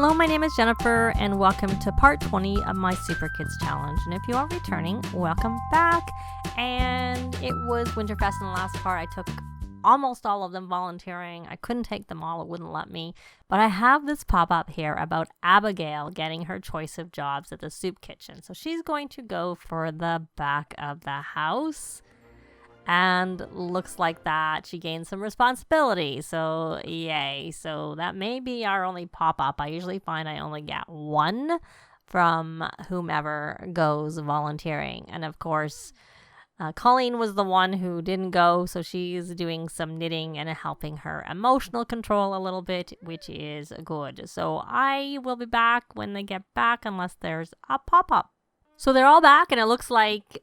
Hello, my name is Jennifer, and welcome to part 20 of my Super Kids Challenge. And if you are returning, welcome back. And it was Winterfest in the last part. I took almost all of them volunteering. I couldn't take them all, it wouldn't let me. But I have this pop-up here about Abigail getting her choice of jobs at the soup kitchen. So she's going to go for the back of the house. And looks like that she gained some responsibility, so yay. So that may be our only pop-up. I usually find I only get one from whomever goes volunteering. And of course, Colleen was the one who didn't go, so she's doing some knitting and helping her emotional control a little bit, which is good. So I will be back when they get back, unless there's a pop-up. So they're all back, and it looks like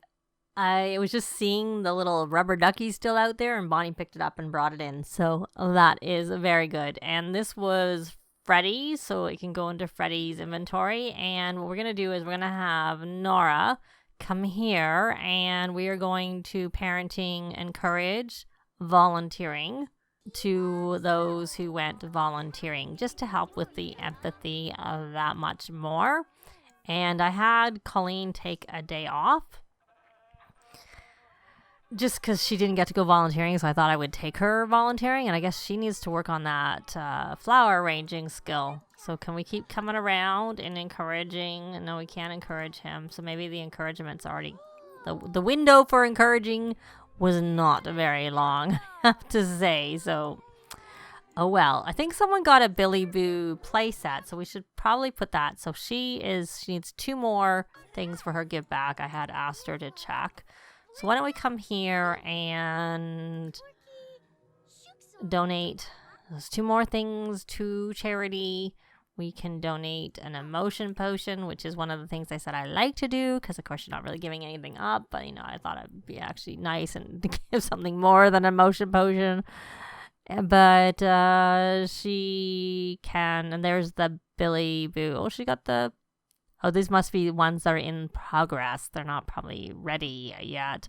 I was just seeing the little rubber ducky still out there, and Bonnie picked it up and brought it in. So that is very good. And this was Freddie, so it can go into Freddie's inventory. And what we're going to do is we're going to have Norah come here, and we are going to parenting encourage volunteering to those who went volunteering, just to help with the empathy of that much more. And I had Colleen take a day off, just because she didn't get to go volunteering, so I thought I would take her volunteering, and I guess she needs to work on that flower arranging skill. So can we keep coming around and encouraging? No, we can't encourage him, so maybe the encouragement's already... The window for encouraging was not very long, I have to say, so... Oh well, I think someone got a Billy Boo playset, so we should probably put that. So she needs 2 more things for her give back. I had asked her to check. So why don't we come here and donate those 2 more things to charity. We can donate an emotion potion, which is one of the things I said I like to do, because of course you're not really giving anything up, but I thought it'd be actually nice and to give something more than an emotion potion. But she can, and there's the Billy Boo. Oh, she got the... Oh, these must be ones that are in progress. They're not probably ready yet.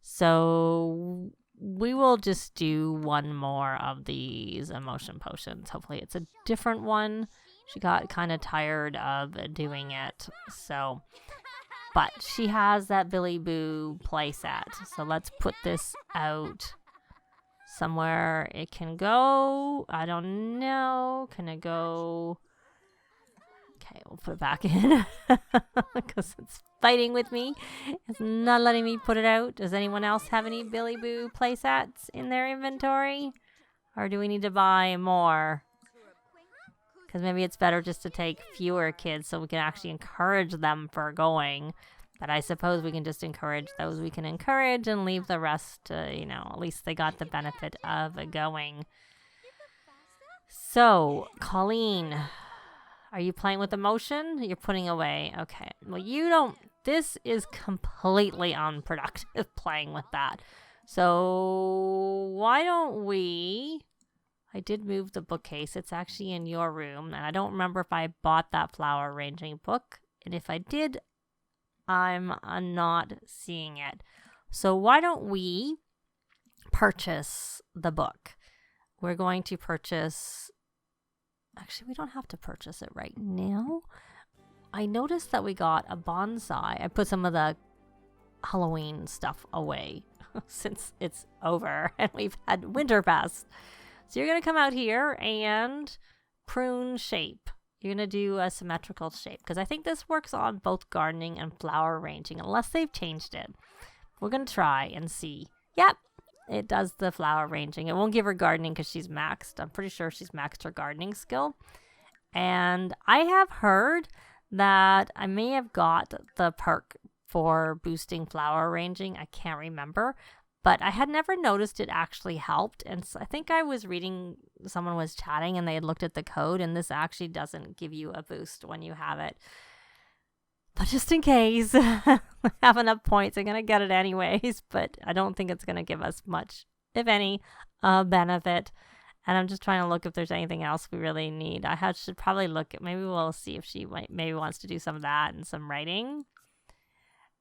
So we will just do 1 more of these emotion potions. Hopefully it's a different one. She got kind of tired of doing it. So, but she has that Billy Boo playset. So let's put this out somewhere it can go. I don't know. Can it go... Okay, we'll put it back in because it's fighting with me. It's not letting me put it out. Does anyone else have any Billy Boo playsets in their inventory? Or do we need to buy more? Because maybe it's better just to take fewer kids so we can actually encourage them for going. But I suppose we can just encourage those we can encourage and leave the rest, at least they got the benefit of going. So, Colleen... Are you playing with emotion? You're putting away. Okay. Well, you don't... This is completely unproductive, playing with that. So, why don't we... I did move the bookcase. It's actually in your room. And I don't remember if I bought that flower arranging book. And if I did, I'm not seeing it. So, why don't we purchase the book? We're going to purchase... Actually, we don't have to purchase it right now. I noticed that we got a bonsai. I put some of the Halloween stuff away since it's over and we've had Winterfest. So you're going to come out here and prune shape. You're going to do a symmetrical shape because I think this works on both gardening and flower arranging unless they've changed it. We're going to try and see. Yep. It does the flower arranging. It won't give her gardening because she's maxed. I'm pretty sure she's maxed her gardening skill. And I have heard that I may have got the perk for boosting flower arranging. I can't remember. But I had never noticed it actually helped. And so I think I was reading, someone was chatting and they had looked at the code. And this actually doesn't give you a boost when you have it. But just in case, I have enough points, I'm going to get it anyways. But I don't think it's going to give us much, if any, benefit. And I'm just trying to look if there's anything else we really need. Should probably look at, maybe we'll see if she maybe wants to do some of that and some writing.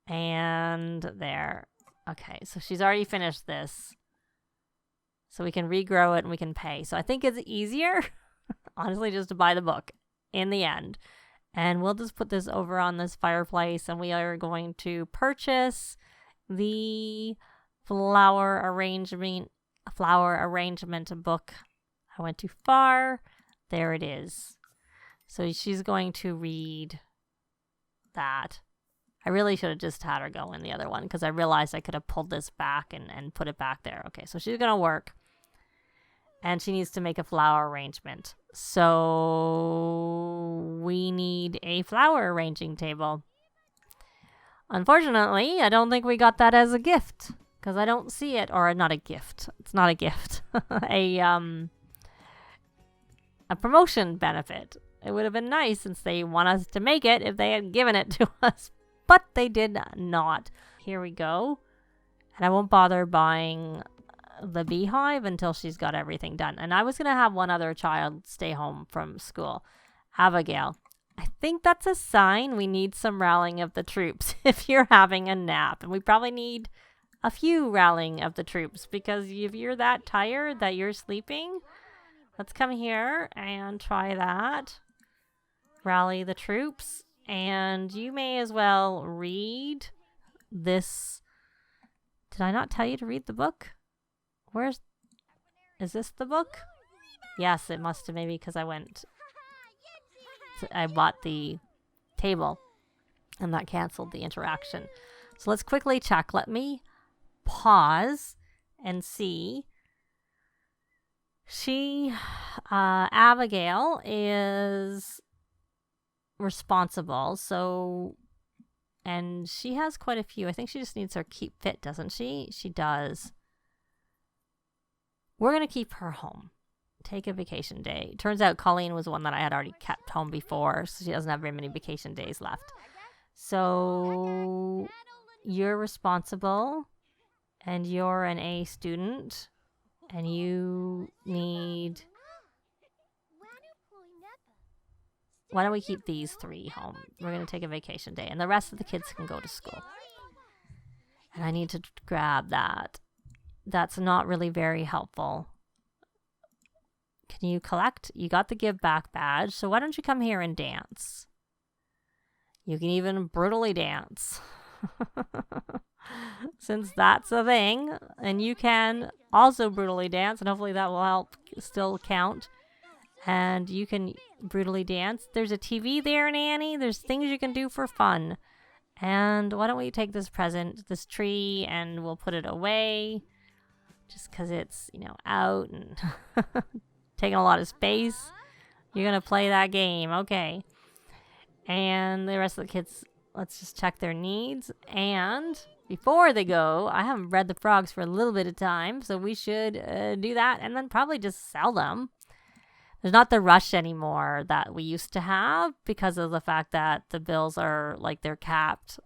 And there. Okay, so she's already finished this. So we can regrow it and we can pay. So I think it's easier, honestly, just to buy the book in the end. And we'll just put this over on this fireplace, and we are going to purchase the flower arrangement book. I went too far. There it is. So she's going to read that. I really should have just had her go in the other one because I realized I could have pulled this back and put it back there. Okay, so she's going to work. And she needs to make a flower arrangement. So we need a flower arranging table. Unfortunately, I don't think we got that as a gift because I don't see it. Or not a gift. It's not a gift. A promotion benefit. It would have been nice since they want us to make it if they had given it to us. But they did not. Here we go. And I won't bother buying the beehive until she's got everything done. And I was going to have one other child stay home from school. Abigail. I think that's a sign we need some rallying of the troops if you're having a nap. And we probably need a few rallying of the troops because if you're that tired that you're sleeping, let's come here and try that. Rally the troops. And you may as well read this. Did I not tell you to read the book? Is this the book? Yes, it must have, maybe because I bought the table and that canceled the interaction. So let's quickly check. Let me pause and see. Abigail is responsible, and she has quite a few. I think she just needs her keep fit, doesn't she? She does. We're going to keep her home. Take a vacation day. Turns out Colleen was one that I had already kept home before, so she doesn't have very many vacation days left. So you're responsible, and you're an A student, and you need... Why don't we keep these three home? We're going to take a vacation day, and the rest of the kids can go to school. And I need to grab that. That's not really very helpful. Can you collect? You got the give back badge, so why don't you come here and dance? You can even brutally dance. Since that's a thing, and you can also brutally dance, and hopefully that will help still count. And you can brutally dance. There's a TV there, Nanny. There's things you can do for fun. And why don't we take this present, this tree, and we'll put it away. Just because it's, out and taking a lot of space. You're going to play that game. Okay. And the rest of the kids, let's just check their needs. And before they go, I haven't bred the frogs for a little bit of time, so we should do that and then probably just sell them. There's not the rush anymore that we used to have because of the fact that the bills are they're capped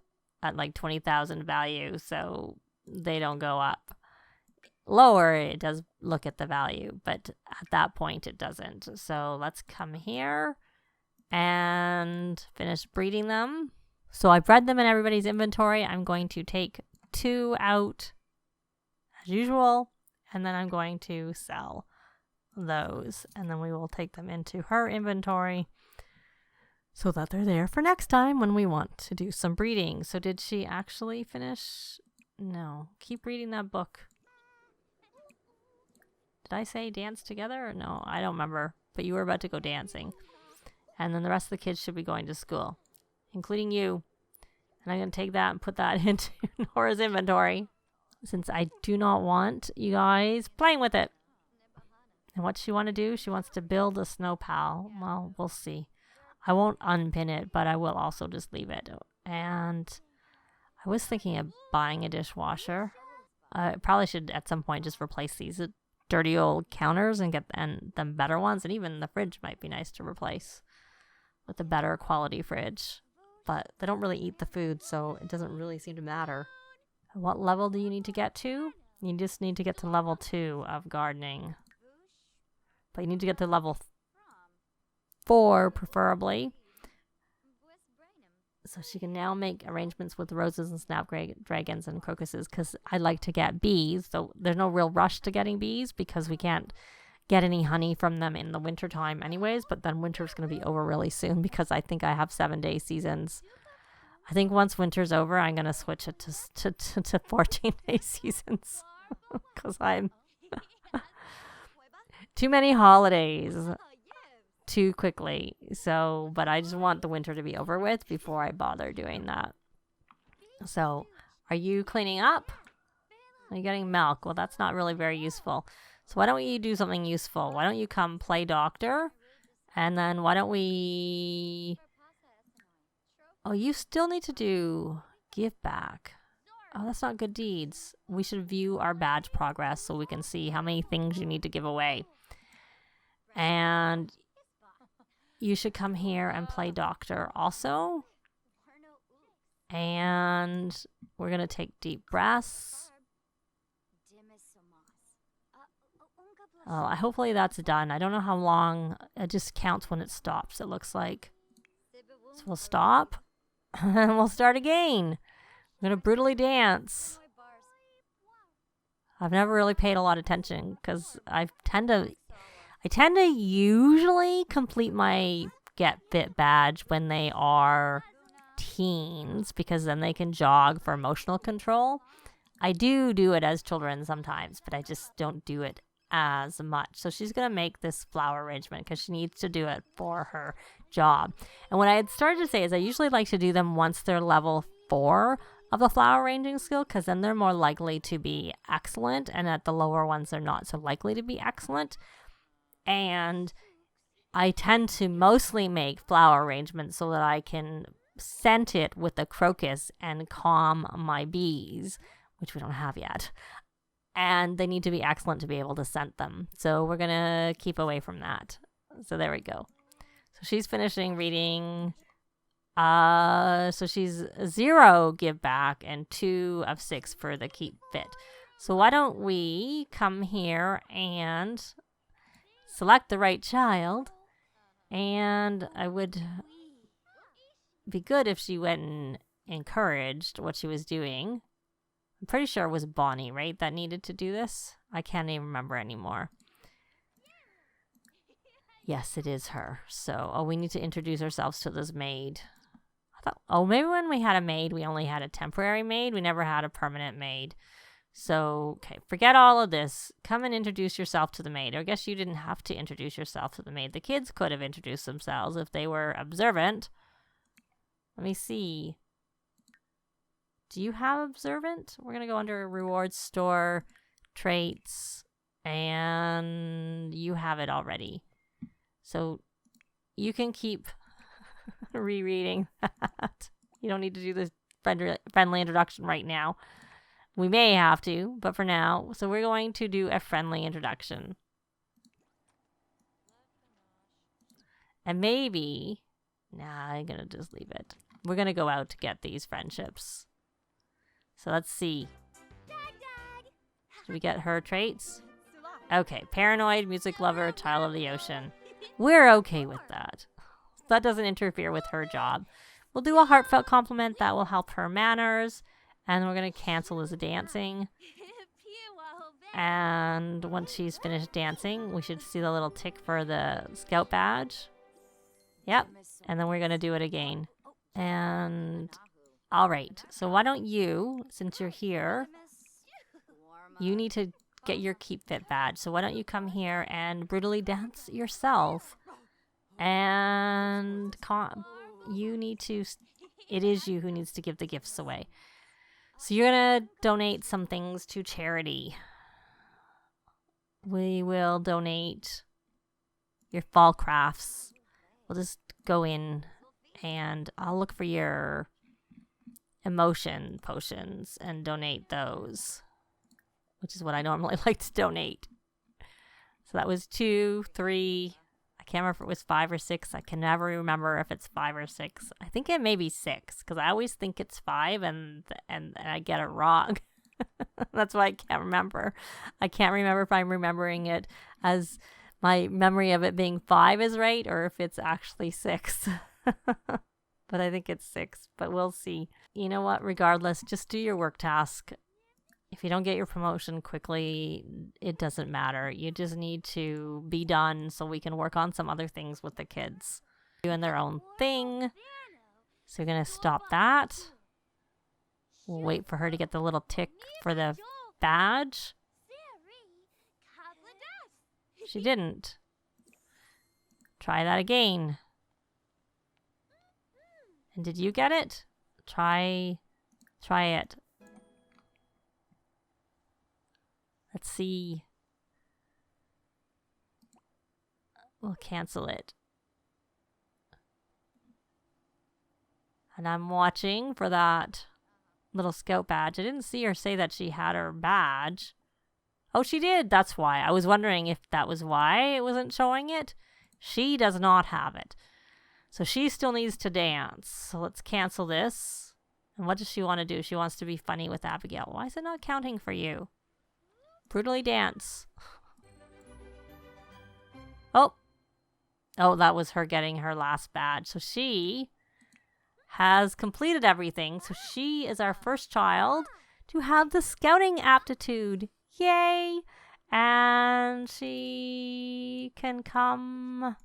at 20,000 value, so they don't go up. Lower, it does look at the value, but at that point it doesn't. So let's come here and finish breeding them. So I bred them in everybody's inventory. I'm going to take 2 out as usual, and then I'm going to sell those, and then we will take them into her inventory so that they're there for next time when we want to do some breeding. So did she actually finish? No. Keep reading that book. Did I say dance together? Or no, I don't remember. But you were about to go dancing. And then the rest of the kids should be going to school, including you. And I'm going to take that and put that into Nora's inventory, since I do not want you guys playing with it. And what she want to do? She wants to build a snow pal. Well, we'll see. I won't unpin it, but I will also just leave it. And I was thinking of buying a dishwasher. I probably should at some point just replace these dirty old counters and get them better ones. And even the fridge might be nice to replace with a better quality fridge. But they don't really eat the food, so it doesn't really seem to matter. What level do you need to get to? You just need to get to level 2 of gardening. But you need to get to level 4, preferably. So she can now make arrangements with roses and snapdragons and crocuses, because I'd like to get bees. So there's no real rush to getting bees because we can't get any honey from them in the winter time anyways, but then winter's going to be over really soon because I think I have 7-day seasons. I think once winter's over, I'm going to switch it to 14-day seasons because I'm too many holidays too quickly. So, but I just want the winter to be over with before I bother doing that. So, are you cleaning up? Are you getting milk? Well, that's not really very useful. So why don't you do something useful? Why don't you come play doctor? And then why don't we... Oh, you still need to do give back. Oh, that's not good deeds. We should view our badge progress so we can see how many things you need to give away. And you should come here and play doctor also. And we're going to take deep breaths. Oh, hopefully that's done. I don't know how long. It just counts when it stops, it looks like. So we'll stop. And we'll start again. I'm going to brutally dance. I've never really paid a lot of attention because I tend to usually complete my Get Fit badge when they are teens because then they can jog for emotional control. I do it as children sometimes, but I just don't do it as much. So she's going to make this flower arrangement because she needs to do it for her job. And what I had started to say is I usually like to do them once they're level 4 of the flower arranging skill because then they're more likely to be excellent, and at the lower ones they're not so likely to be excellent. And I tend to mostly make flower arrangements so that I can scent it with the crocus and calm my bees, which we don't have yet. And they need to be excellent to be able to scent them. So we're going to keep away from that. So there we go. So she's finishing reading. So she's 0 give back and 2 of 6 for the keep fit. So why don't we come here and select the right child. And I would be good if she went and encouraged what she was doing. I'm pretty sure it was Bonnie, right, that needed to do this? I can't even remember anymore. Yes, it is her. So, we need to introduce ourselves to this maid. I thought, maybe when we had a maid, we only had a temporary maid. We never had a permanent maid. So, okay, forget all of this. Come and introduce yourself to the maid. Or I guess you didn't have to introduce yourself to the maid. The kids could have introduced themselves if they were observant. Let me see. Do you have observant? We're going to go under rewards store, traits, and you have it already. So you can keep rereading that. You don't need to do this friendly introduction right now. We may have to, but for now. So we're going to do a friendly introduction. And maybe... Nah, I'm going to just leave it. We're going to go out to get these friendships. So let's see. Should we get her traits? Okay, paranoid, music lover, child of the ocean. We're okay with that. That doesn't interfere with her job. We'll do a heartfelt compliment that will help her manners. And we're going to cancel this dancing. And once she's finished dancing, we should see the little tick for the scout badge. Yep. And then we're going to do it again. And... all right, so why don't you, since you're here, you need to get your Keep Fit badge. So why don't you come here and brutally dance yourself? And you need to, it is you who needs to give the gifts away. So you're going to donate some things to charity. We will donate your fall crafts. We'll just go in and I'll look for your emotion potions and donate those, which is what I normally like to donate. So that was 2, 3. I can't remember if it was 5 or 6. I can never remember if it's 5 or 6. I think it may be 6 because I always think it's 5 and I get it wrong. That's why I can't remember. I can't remember if I'm remembering it as my memory of it being 5 is right or if it's actually 6. But I think it's 6, but we'll see. You know what? Regardless, just do your work task. If you don't get your promotion quickly, it doesn't matter. You just need to be done so we can work on some other things with the kids. Doing their own thing. So we're going to stop that. We'll wait for her to get the little tick for the badge. She didn't. Try that again. And did you get it? Try it. Let's see. We'll cancel it. And I'm watching for that little scout badge. I didn't see her say that she had her badge. Oh, she did. That's why. I was wondering if that was why it wasn't showing it. She does not have it. So she still needs to dance. So let's cancel this. And what does she want to do? She wants to be funny with Abigail. Why is it not counting for you? Brutally dance. Oh. Oh, that was her getting her last badge. So she has completed everything. So she is our first child to have the scouting aptitude. Yay! And she can come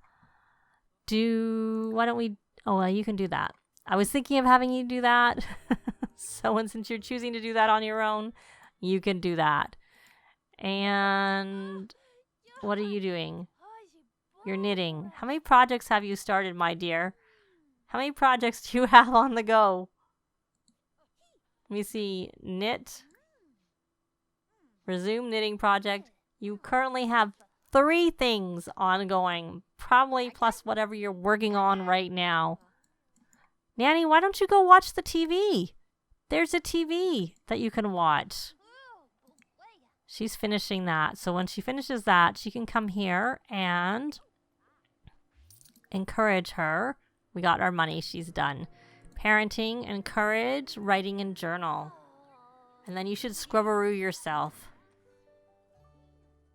do... Why don't we... Oh, well, you can do that. I was thinking of having you do that. So, and since you're choosing to do that on your own, you can do that. And what are you doing? You're knitting. How many projects have you started, my dear? How many projects do you have on the go? Let me see. Knit. Resume knitting project. You currently have 3 things ongoing. Probably plus whatever you're working on right now. Nanny, why don't you go watch the TV? There's a TV that you can watch. She's finishing that. So when she finishes that, she can come here and encourage her. We got our money. She's done. Parenting, encourage, writing, and journal. And then you should scrubberoo yourself.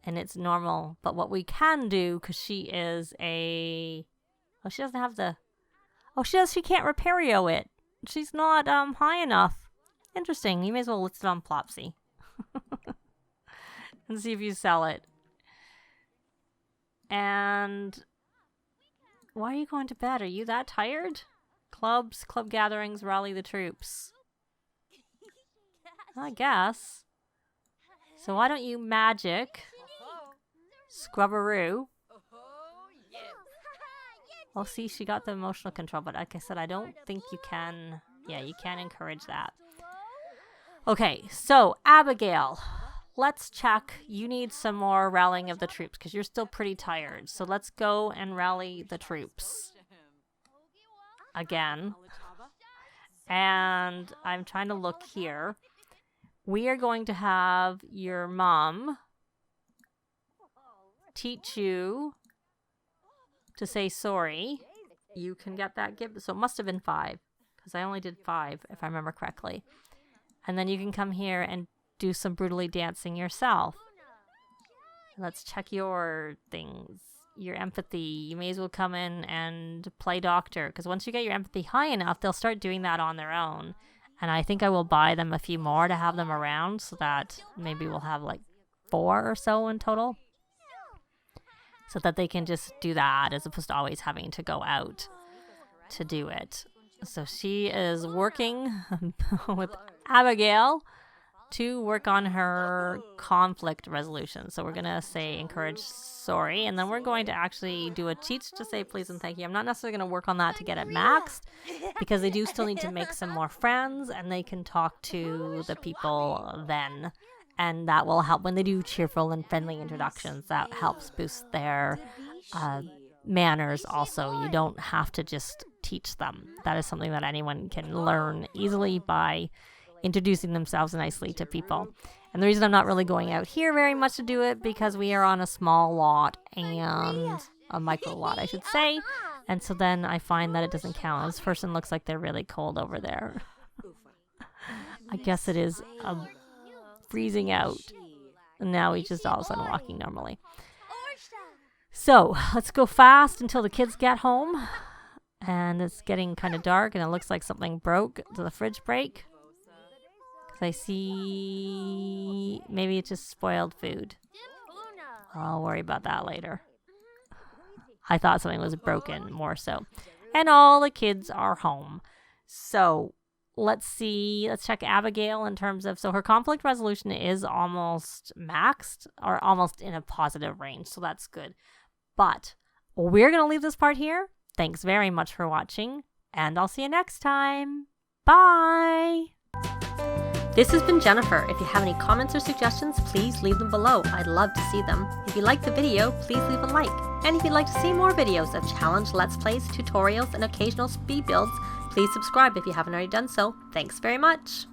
And it's normal. But what we can do, because she is a... Oh, she doesn't have the... Oh, she does. She can't repario it. She's not high enough. Interesting. You may as well list it on Plopsy. And see if you sell it. And... Why are you going to bed? Are you that tired? Clubs, club gatherings, rally the troops. I guess. So why don't you magic... Scrubberoo. Well, see, she got the emotional control, but like I said, I don't think you can... Yeah, you can't encourage that. Okay, so, Abigail, let's check. You need some more rallying of the troops, because you're still pretty tired. So let's go and rally the troops. Again. And I'm trying to look here. We are going to have your mom teach you to say sorry. You can get that gift. So it must have been 5, because I only did 5, if I remember correctly. And then you can come here and do some brutally dancing yourself. Let's check your things. Your empathy. You may as well come in and play doctor, because once you get your empathy high enough, they'll start doing that on their own. And I think I will buy them a few more to have them around, so that maybe we'll have like 4 or so in total. So that they can just do that as opposed to always having to go out to do it. So she is working with Abigail to work on her conflict resolution. So we're going to say encourage sorry. And then we're going to actually do a teach to say please and thank you. I'm not necessarily going to work on that to get it maxed, because they do still need to make some more friends and they can talk to the people then. And that will help when they do cheerful and friendly introductions. That helps boost their manners also. You don't have to just teach them. That is something that anyone can learn easily by introducing themselves nicely to people. And the reason I'm not really going out here very much to do it, because we are on a small lot, and a micro lot, I should say. And so then I find that it doesn't count. This person looks like they're really cold over there. I guess it is freezing out. And now he's just all of a sudden walking normally. So let's go fast until the kids get home. And it's getting kind of dark, and it looks like something broke. Did the fridge break? Because Because I see... Maybe it's just spoiled food. I'll worry about that later. I thought something was broken, more so. And all the kids are home. So, let's see. Let's check Abigail in terms of... So, her conflict resolution is almost maxed, or almost in a positive range. So, that's good. But, we're going to leave this part here. Thanks very much for watching. And I'll see you next time. Bye! This has been Jennifer. If you have any comments or suggestions, please leave them below. I'd love to see them. If you liked the video, please leave a like. And if you'd like to see more videos of challenge, let's plays, tutorials, and occasional speed builds, please subscribe if you haven't already done so. Thanks very much.